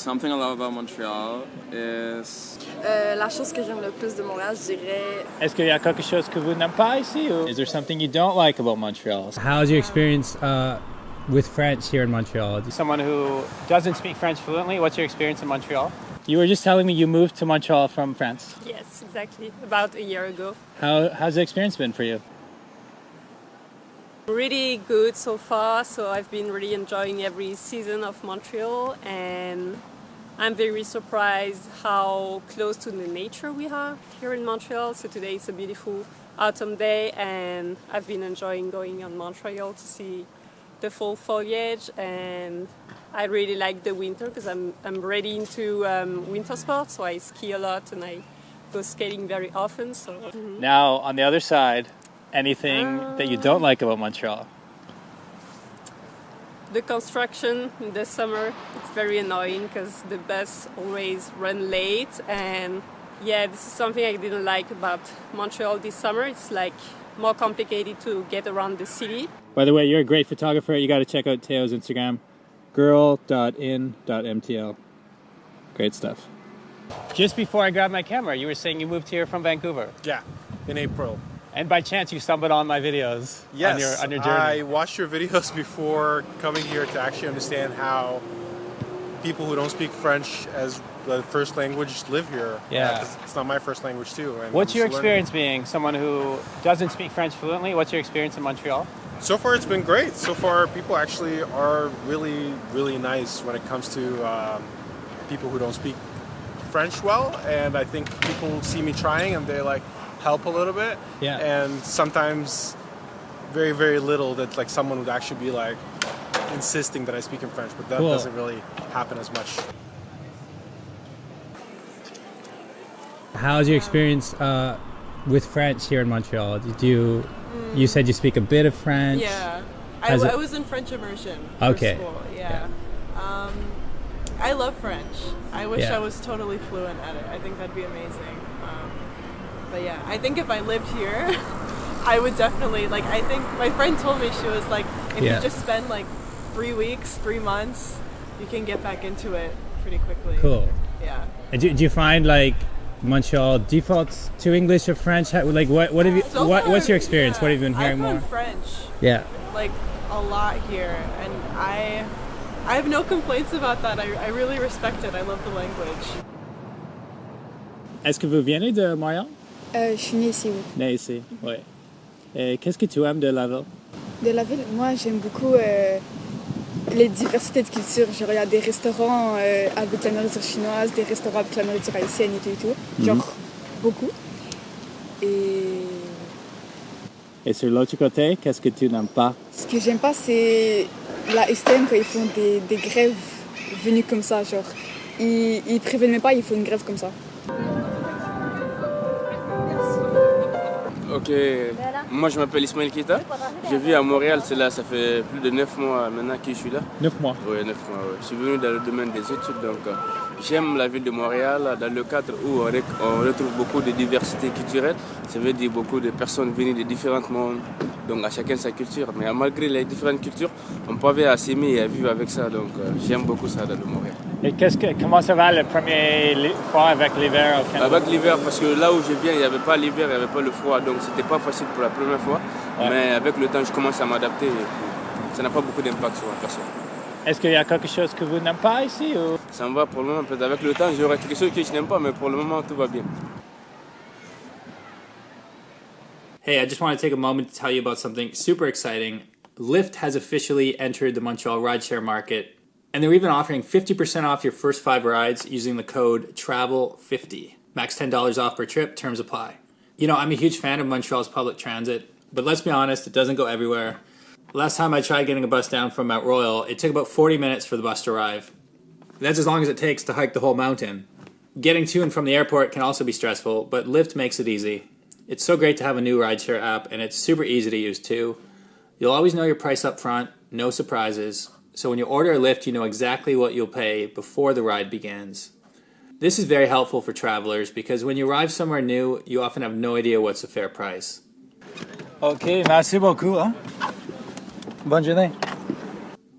Something I love about Montreal is... La chose que j'aime le plus de Montréal, je dirais... Est-ce qu'il y a quelque chose que vous n'aimez pas ici? Or is there something you don't like about Montreal? How's your experience with French here in Montreal? Someone who doesn't speak French fluently, what's your experience in Montreal? You were just telling me you moved to Montreal from France. Yes, exactly. About a year ago. How's the experience been for you? Really good so far. So I've been really enjoying every season of Montreal, and I'm very surprised how close to the nature we are here in Montreal. So today it's a beautiful autumn day, and I've been enjoying going on Montreal to see the fall foliage, and I really like the winter because I'm really into winter sports, so I ski a lot and I go skating very often. So Now, on the other side, anything that you don't like about Montreal? the construction in the summer, it's very annoying because the bus always run late, and yeah, this is something I didn't like about Montreal this summer. It's like more complicated to get around the city. By the way, you're a great photographer. You got to check out Teo's Instagram, girl.in.mtl. Great stuff. Just before I grabbed my camera, you were saying you moved here from Vancouver. Yeah, in April. And by chance, you stumbled on my videos Yes, on your journey. I watched your videos before coming here to actually understand how people who don't speak French as the first language live here. Yeah. 'Cause it's not my first language too. And What's I'm your just learning. experience being someone who doesn't speak French fluently? What's your experience in Montreal? So far, it's been great. So far, people actually are really, really nice when it comes to people who don't speak French well. And I think people see me trying and they like help a little bit. Yeah. And sometimes very, very little that like someone would actually be like insisting that I speak in French, but that Cool. doesn't really happen as much. How's your experience with French here in Montreal? You said you speak a bit of French? Yeah, How's it- I was in French immersion for Okay. school. Yeah. I love French. I wish Yeah. I was totally fluent at it. I think that'd be amazing. But yeah, I think if I lived here, I would definitely like. I think my friend told me, she was like, if Yeah. you just spend like 3 weeks, 3 months, you can get back into it pretty quickly. Cool. Yeah. Do you find like Montreal defaults to English or French? Like what have you? So What's your far, experience? yeah, What have you been hearing I found more? French Yeah. like a lot here, and I have no complaints about that. I really respect it. I love the language. Est-ce que vous venez de Montréal? Je suis née ici, oui. Né ici, oui. Et qu'est-ce que tu aimes de la ville? De la ville, moi j'aime beaucoup les diversités de cultures. Genre il y a des restaurants avec la nourriture chinoise, des restaurants avec la nourriture haïtienne et tout. Genre beaucoup. Et Et sur l'autre côté, qu'est-ce que tu n'aimes pas? ce que j'aime pas, c'est la STM quand ils font des grèves venues comme ça. Genre ils préviennent même pas, ils font une grève comme ça. Ok, moi je m'appelle Ismaël Kita. Je vis à Montréal, c'est là, ça fait plus de 9 mois maintenant que je suis là. 9 mois. Oui, 9 mois, oui. Je suis venu dans le domaine des études, donc j'aime la ville de Montréal dans le cadre où on retrouve beaucoup de diversité culturelle. Ça veut dire beaucoup de personnes venues de différents mondes, donc à chacun sa culture. Mais malgré les différentes cultures, on peut à s'aimer et à vivre avec ça, donc j'aime beaucoup ça dans le Montréal. Et comment ça va la première fois avec l'hiver au Canada? Avec l'hiver, parce que là où je viens, il n'y avait pas l'hiver, il n'y avait pas le froid, donc c'était pas facile pour la première fois. Ouais. Mais avec le temps, je commence à m'adapter et puis ça n'a pas beaucoup d'impact sur la personne. Est-ce qu'il y a quelque chose que vous n'aimez pas ici? Ou? Ça me va pour le moment, peut-être avec le temps, j'aurai quelque chose que je n'aime pas, mais pour le moment, tout va bien. Hey, I just want to take a moment to tell you about something super exciting. Lyft has officially entered the Montreal rideshare market, and they're even offering 50% off your first 5 rides using the code TRAVEL50. Max $10 off per trip, terms apply. You know, I'm a huge fan of Montreal's public transit, but let's be honest, it doesn't go everywhere. Last time I tried getting a bus down from Mount Royal, it took about 40 minutes for the bus to arrive. That's as long as it takes to hike the whole mountain. Getting to and from the airport can also be stressful, but Lyft makes it easy. It's so great to have a new rideshare app, and it's super easy to use too. You'll always know your price up front, no surprises. So when you order a Lyft, you know exactly what you'll pay before the ride begins. This is very helpful for travelers because when you arrive somewhere new, you often have no idea what's a fair price. Ok, merci beaucoup. Hein? Bonne journée.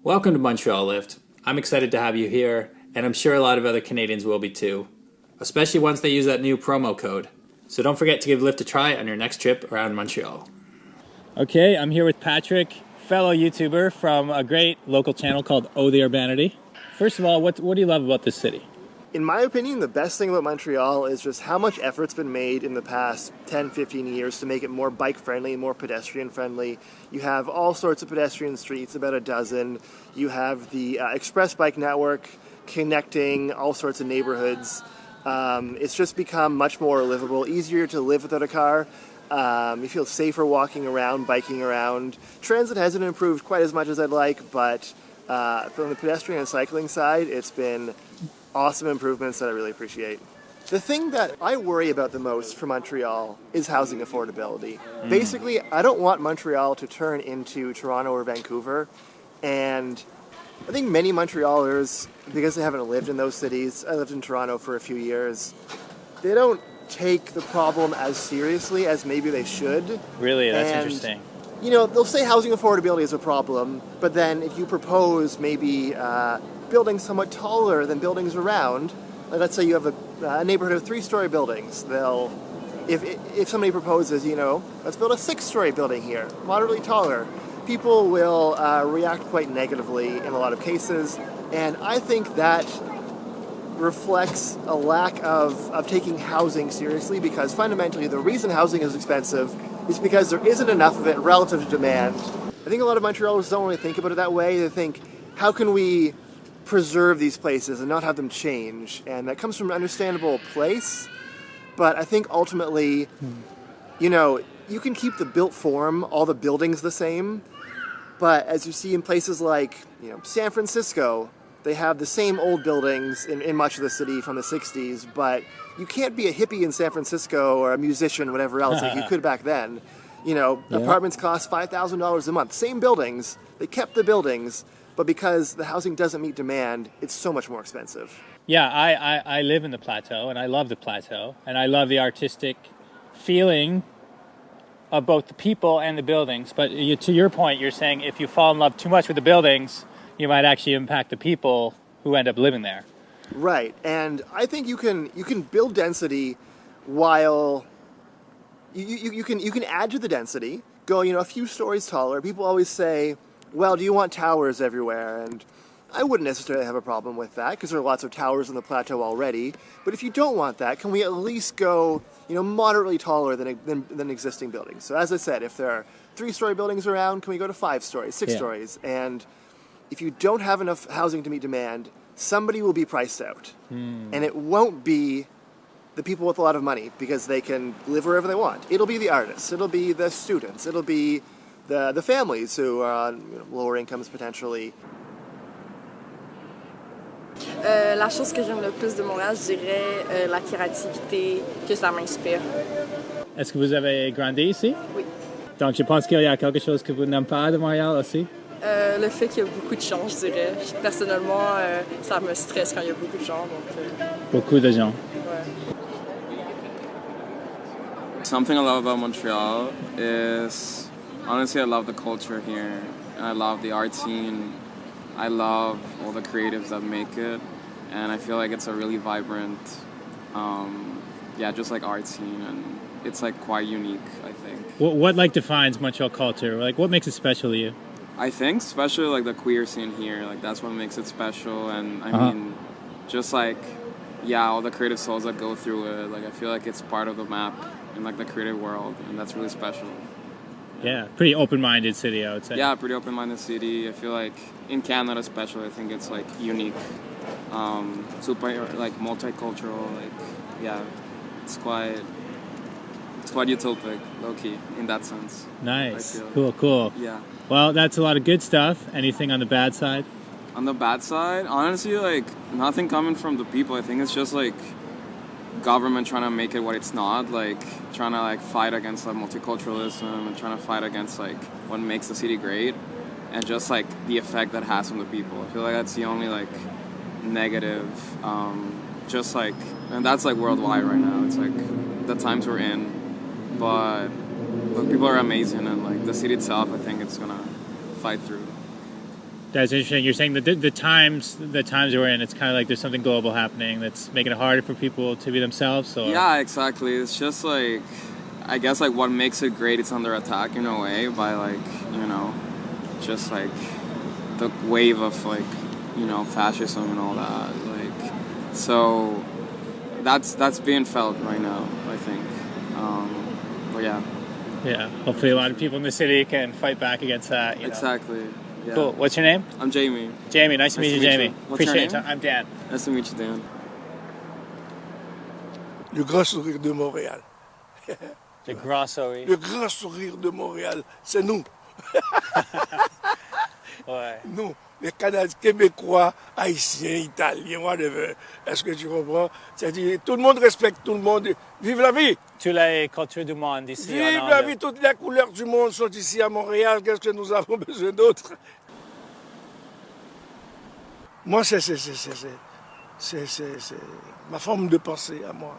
Welcome to Montreal Lyft. I'm excited to have you here, and I'm sure a lot of other Canadians will be too, especially once they use that new promo code. So don't forget to give Lyft a try on your next trip around Montreal. Okay, I'm here with Patrick, fellow YouTuber from a great local channel called Oh the Urbanity. First of all, what do you love about this city? In my opinion, the best thing about Montreal is just how much effort's been made in the past 10, 15 years to make it more bike-friendly, more pedestrian-friendly. You have all sorts of pedestrian streets, about a dozen. You have the express bike network connecting all sorts of neighborhoods. It's just become much more livable, easier to live without a car. You feel safer walking around, biking around. Transit hasn't improved quite as much as I'd like, but from the pedestrian and cycling side, it's been awesome improvements that I really appreciate. The thing that I worry about the most for Montreal is housing affordability. Basically, I don't want Montreal to turn into Toronto or Vancouver, and I think many Montrealers, because they haven't lived in those cities, I lived in Toronto for a few years, they don't take the problem as seriously as maybe they should. Really? That's interesting. You know, they'll say housing affordability is a problem, but then if you propose maybe buildings somewhat taller than buildings around, like let's say you have a neighborhood of 3-story buildings, if somebody proposes, let's build a 6-story building here, moderately taller, people will react quite negatively in a lot of cases, and I think that reflects a lack of taking housing seriously, because fundamentally the reason housing is expensive is because there isn't enough of it relative to demand. I think a lot of Montrealers don't really think about it that way. They think, how can we preserve these places and not have them change? And that comes from an understandable place, but I think ultimately, you can keep the built form, all the buildings the same, but as you see in places like, San Francisco, they have the same old buildings in much of the city from the 60s, but you can't be a hippie in San Francisco or a musician, whatever else, like you could back then. Apartments cost $5,000 a month. Same buildings, they kept the buildings, but because the housing doesn't meet demand, it's so much more expensive. Yeah, I live in the Plateau, and I love the Plateau, and I love the artistic feeling of both the people and the buildings. But to your point, you're saying if you fall in love too much with the buildings, you might actually impact the people who end up living there. Right, and I think you can build density while you can add to the density, go a few stories taller. People always say, well, do you want towers everywhere? And I wouldn't necessarily have a problem with that, because there are lots of towers on the plateau already. But if you don't want that, can we at least go moderately taller than existing buildings? So as I said, if there are 3-story buildings around, can we go to 5 stories, 6 stories? And if you don't have enough housing to meet demand, somebody will be priced out. And it won't be the people with a lot of money, because they can live wherever they want. It'll be the artists, it'll be the students, it'll be the families who are on lower incomes potentially. La chose que j'aime le plus de Montréal, je dirais la créativité, que ça m'inspire. Est-ce que vous avez grandi ici? Oui. Donc je pense qu'il y a quelque chose que vous n'aimez pas de Montréal aussi? Le fait qu'il y a beaucoup de gens, je dirais. Personnellement, ça me stresse quand il y a beaucoup de gens. Beaucoup de gens. Ouais. Something I love about Montreal is, honestly, I love the culture here. And I love the art scene. I love all the creatives that make it. And I feel like it's a really vibrant, just like art scene. And it's like quite unique, I think. What defines Montreal culture? Like, what makes it special to you? I think especially like the queer scene here, like that's what makes it special. And I mean, just like, all the creative souls that go through it, like I feel like it's part of the map in like the creative world, and that's really special. Yeah, pretty open-minded city, I would say. Yeah, pretty open-minded city. I feel like in Canada especially, I think it's like unique, super like multicultural, it's quite utopic, low-key, in that sense. Nice, cool. Yeah. Well, that's a lot of good stuff. Anything on the bad side? On the bad side, honestly, like nothing coming from the people. I think it's just like government trying to make it what it's not, like trying to like fight against like multiculturalism and trying to fight against like what makes the city great, and just like the effect that has on the people. I feel like that's the only like negative, just like, and that's like worldwide right now. It's like the times we're in, but people are amazing, and like the city itself, I think it's gonna fight through. That's interesting. You're saying that the times we're in, it's kind of like there's something global happening that's making it harder for people to be themselves. Or? Yeah, exactly. It's just like, I guess like what makes it great, it's under attack in a way by like, you know, just like the wave of like, you know, fascism and all that. Like, so that's being felt right now, I think. But yeah. Yeah. Hopefully, a lot of people in the city can fight back against that. You know? Exactly. Yeah. Cool. What's your name? I'm Jamie. Jamie, nice to meet you, Jamie. What's your Appreciate name? it. I'm Dan. Nice to meet you, Dan. Le grand sourire de Montréal. Le grand sourire. Le grand sourire de Montréal, c'est nous. Ouais. Nous, les Canadiens, Québécois, Haïtiens, Italiens, whatever. Est-ce que tu comprends? C'est-à-dire, tout le monde respecte tout le monde. Vive la vie! Toutes les cultures du monde ici. Vive la vie! Toutes les couleurs du monde sont ici à Montréal. Qu'est-ce que nous avons besoin d'autre? Moi, c'est ma forme de pensée à moi.